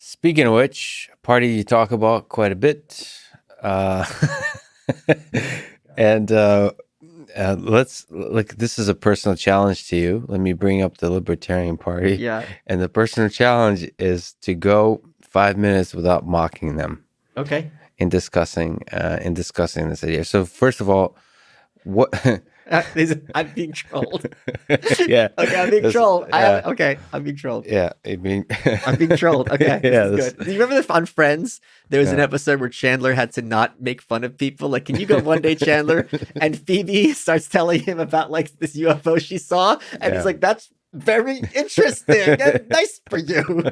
Speaking of which, a party you talk about quite a bit. Uh, and let's look, this is a personal challenge to you. Let me bring up the Libertarian Party. Yeah. And the personal challenge is to go 5 minutes without mocking them Okay. in discussing this idea. So first of all, what I'm being trolled. yeah. Okay, I'm being trolled. I'm being trolled. Yeah, I mean, I'm being trolled. Okay, yeah, this is good. Do you remember on Friends? There was an Yeah. episode where Chandler had to not make fun of people. Like, can you go one day, Chandler? And Phoebe starts telling him about like this UFO she saw, and he's Yeah. like, "That's very interesting and nice for you."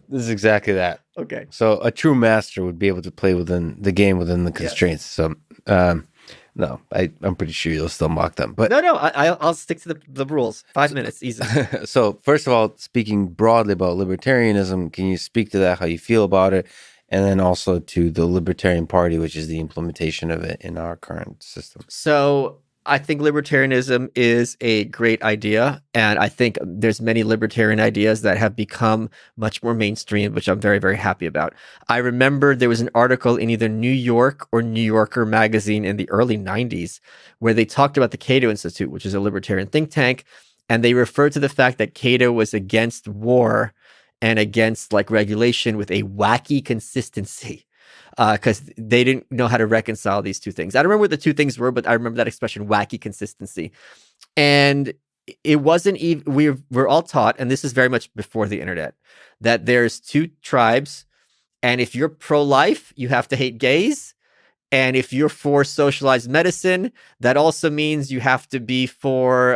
This is exactly that. Okay. So a true master would be able to play within the game within the constraints. So no, I'm pretty sure you'll still mock them. But No, I'll stick to the rules. 5 minutes, easy. so first of all, speaking broadly about libertarianism, can you speak to that, how you feel about it, and then also to the Libertarian Party, which is the implementation of it in our current system? So I think libertarianism is a great idea, and I think there's many libertarian ideas that have become much more mainstream, which I'm very, very happy about. I remember there was an article in either New York or New Yorker magazine in the early 90s where they talked about the Cato Institute, which is a libertarian think tank, and they referred to the fact that Cato was against war and against like regulation with a wacky consistency. Because they didn't know how to reconcile these two things. I don't remember what the two things were, but I remember that expression, wacky consistency. And it wasn't even, we're all taught, and this is very much before the internet, that there's two tribes. And if you're pro-life, you have to hate gays. And if you're for socialized medicine, that also means you have to be for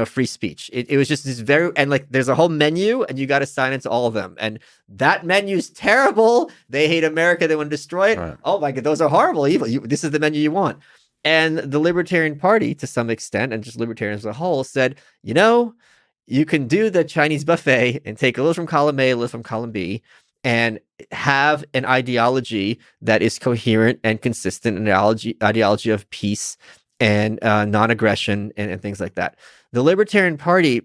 free speech. It was just this very, and like there's a whole menu and you got to sign into all of them. And that menu's terrible. They hate America. They want to destroy it. Right. Oh my God, those are horrible, evil. This is the menu you want. And the Libertarian Party, to some extent, and just libertarians as a whole, said, you can do the Chinese buffet and take a little from column A, a little from column B, and have an ideology that is coherent and consistent, an ideology of peace and non-aggression and things like that. The Libertarian Party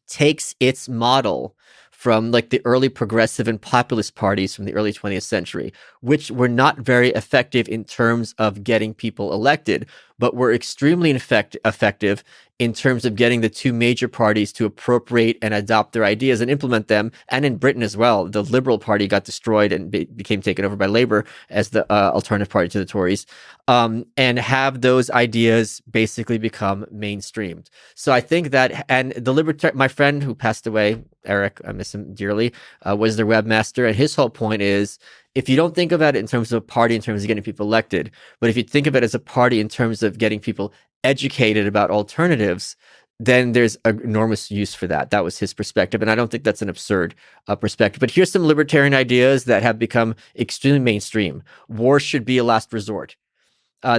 takes its model from like the early progressive and populist parties from the early 20th century, which were not very effective in terms of getting people elected, but were extremely effective in terms of getting the two major parties to appropriate and adopt their ideas and implement them. And in Britain as well, the Liberal Party got destroyed and became taken over by Labour as the alternative party to the Tories, and have those ideas basically become mainstreamed. So I think that, and the my friend who passed away, Eric, I miss him dearly, was their webmaster. And his whole point is, if you don't think about it in terms of a party, in terms of getting people elected, but if you think of it as a party in terms of getting people educated about alternatives, then there's enormous use for that. That was his perspective. And I don't think that's an absurd perspective. But here's some libertarian ideas that have become extremely mainstream. War should be a last resort.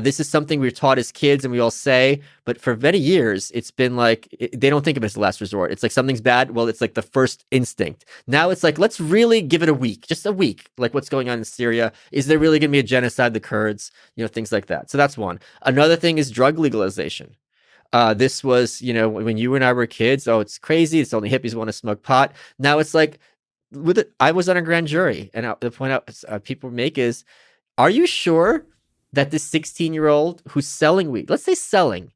This is something we're taught as kids and we all say, but for many years, it's been like, they don't think of it as the last resort. It's like something's bad. Well, it's like the first instinct. Now it's like, let's really give it a week, just a week. Like what's going on in Syria. Is there really going to be a genocide of the Kurds? Things like that. So that's one. Another thing is drug legalization. This was, when you and I were kids, oh, it's crazy. It's only hippies want to smoke pot. Now it's like, I was on a grand jury, and the point out people make is, are you sure that this 16-year-old who's selling weed, let's say selling,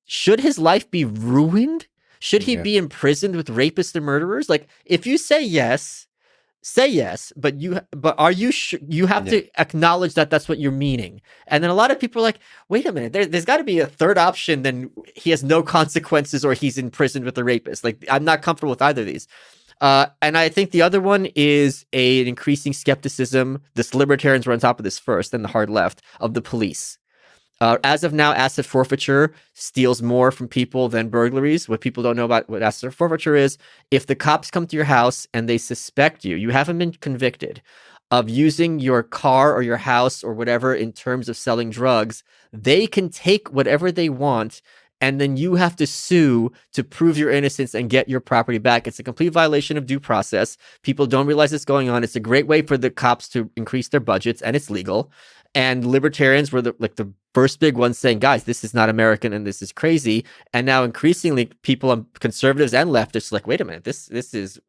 should his life be ruined? Should he be imprisoned with rapists and murderers? Like, if you say yes, but are you you have to acknowledge that that's what you're meaning. And then a lot of people are like, wait a minute, there's got to be a third option. Then he has no consequences or he's imprisoned with a rapist. Like, I'm not comfortable with either of these. And I think the other one is an increasing skepticism. This libertarians were on top of this first, then the hard left, of the police. As of now, asset forfeiture steals more from people than burglaries. What people don't know about what asset forfeiture is, if the cops come to your house and they suspect you haven't been convicted of using your car or your house or whatever in terms of selling drugs, they can take whatever they want, and then you have to sue to prove your innocence and get your property back. It's a complete violation of due process. People don't realize it's going on. It's a great way for the cops to increase their budgets, and it's legal. And libertarians were the first big ones saying, guys, this is not American and this is crazy. And now increasingly people on conservatives and leftists are like, wait a minute, this is,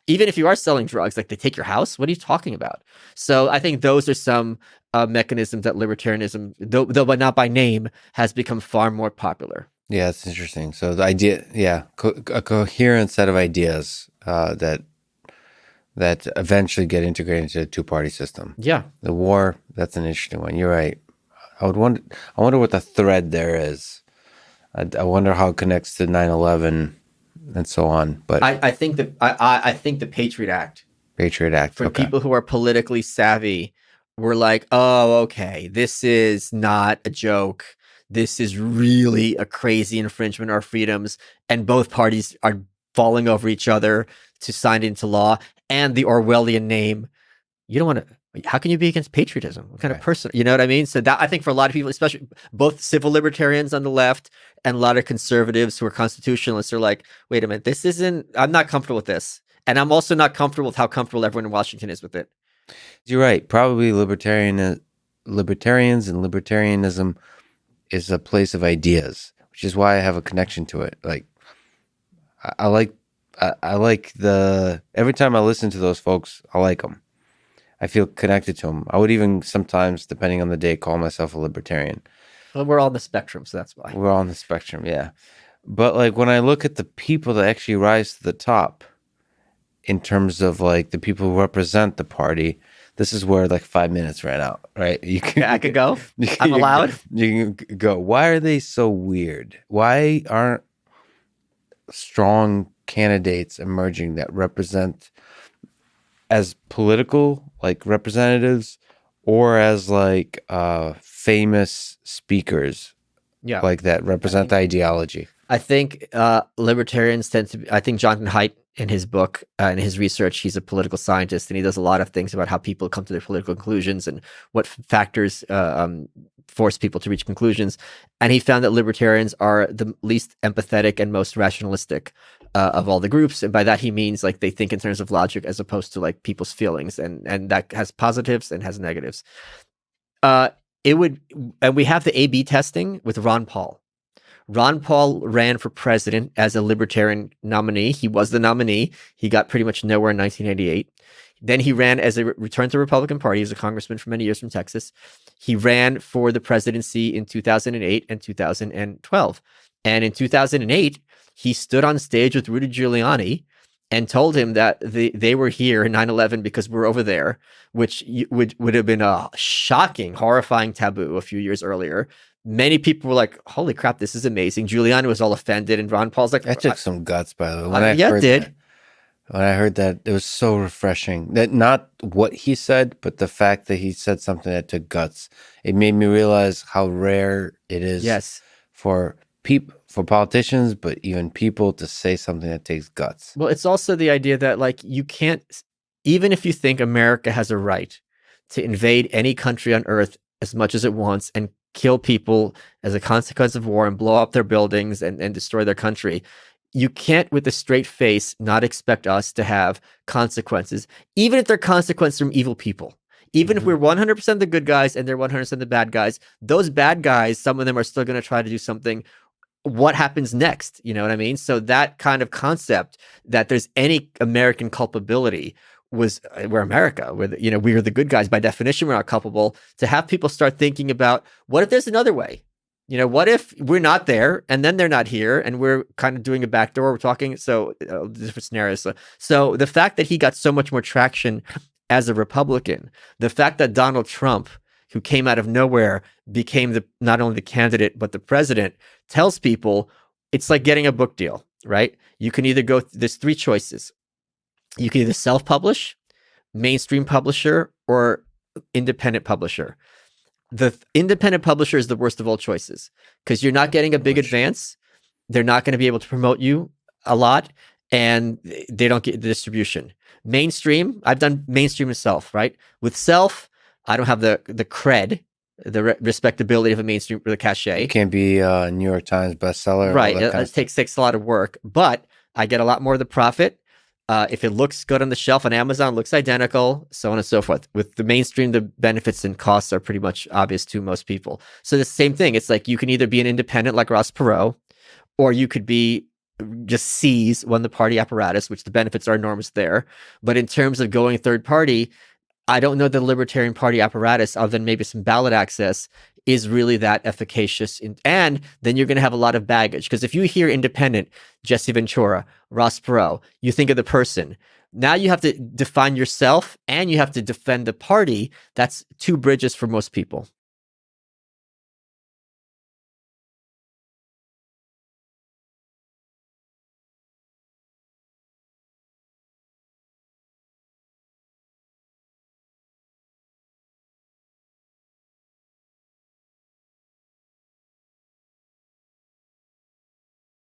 even if you are selling drugs, like they take your house, what are you talking about? So I think those are some mechanisms that libertarianism, though but not by name, has become far more popular. Yeah, it's interesting. So the idea, a coherent set of ideas that eventually get integrated into a two-party system. Yeah. The war, that's an interesting one. You're right. I wonder what the thread there is. I wonder how it connects to 9/11 and so on. But I think that I think the Patriot Act for okay. people who are politically savvy were like, oh, okay, this is not a joke. This is really a crazy infringement of our freedoms, and both parties are falling over each other to sign into law. And the Orwellian name, you don't want to. How can you be against patriotism? What kind of person? You know what I mean? So that, I think for a lot of people, especially both civil libertarians on the left and a lot of conservatives who are constitutionalists, are like, wait a minute, this isn't. I'm not comfortable with this, and I'm also not comfortable with how comfortable everyone in Washington is with it. You're right. Probably libertarians and libertarianism is a place of ideas, which is why I have a connection to it. Like, I like every time I listen to those folks, I like them. I feel connected to them. I would even sometimes, depending on the day, call myself a libertarian. Well, we're all on the spectrum, so that's why. We're all on the spectrum, yeah. But like when I look at the people that actually rise to the top in terms of like the people who represent the party, this is where like 5 minutes ran out, right? I could go. I'm allowed. You can go. Why are they so weird? Why aren't strong candidates emerging that represent as political like representatives or as like famous speakers, like that represent the ideology? I think libertarians tend to. I think Jonathan Haidt, in his book and his research, he's a political scientist, and he does a lot of things about how people come to their political conclusions and what factors force people to reach conclusions. And he found that libertarians are the least empathetic and most rationalistic of all the groups. And by that, he means like they think in terms of logic as opposed to like people's feelings. And that has positives and has negatives. And we have the A/B testing with Ron Paul. Ron Paul ran for president as a libertarian nominee. He was the nominee. He got pretty much nowhere in 1988. Then he ran as a return to the Republican Party. He was a congressman for many years from Texas. He ran for the presidency in 2008 and 2012. And in 2008, he stood on stage with Rudy Giuliani and told him that they were here in 9/11 because we're over there, which would have been a shocking, horrifying taboo a few years earlier. Many people were like, holy crap, this is amazing. Giuliani was all offended, and Ron Paul's like... That took some guts, by the way. When I heard that, it was so refreshing. That not what he said, but the fact that he said something that took guts. It made me realize how rare it is for politicians, but even people to say something that takes guts. Well, it's also the idea that like you can't, even if you think America has a right to invade any country on earth as much as it wants and kill people as a consequence of war and blow up their buildings and destroy their country, you can't with a straight face not expect us to have consequences, even if they're consequences from evil people. Even if we're 100% the good guys and they're 100% the bad guys, those bad guys, some of them are still going to try to do something. What happens next? You know what I mean? So that kind of concept that there's any American culpability we're America, we are the good guys. By definition, we're not culpable. To have people start thinking about what if there's another way? What if we're not there and then they're not here and we're kind of doing a backdoor? We're talking different scenarios. So the fact that he got so much more traction as a Republican, the fact that Donald Trump, who came out of nowhere, became not only the candidate but the president, tells people it's like getting a book deal, right? You can either there's three choices. You can either self-publish, mainstream publisher, or independent publisher. The independent publisher is the worst of all choices because you're not getting a big advance. They're not going to be able to promote you a lot, and they don't get the distribution. Mainstream, I've done mainstream myself, right? With self, I don't have the cred, the respectability of a mainstream or the cachet. It can't be a New York Times bestseller. Right. It takes a lot of work, but I get a lot more of the profit. If it looks good on the shelf on Amazon, looks identical, so on and so forth. With the mainstream, the benefits and costs are pretty much obvious to most people. So the same thing. It's like you can either be an independent like Ross Perot, or you could be just seize one the party apparatus, which the benefits are enormous there. But in terms of going third party, I don't know the Libertarian Party apparatus, other than maybe some ballot access, is really that efficacious. And then you're going to have a lot of baggage. Because if you hear independent, Jesse Ventura, Ross Perot, you think of the person. Now you have to define yourself and you have to defend the party. That's two bridges for most people.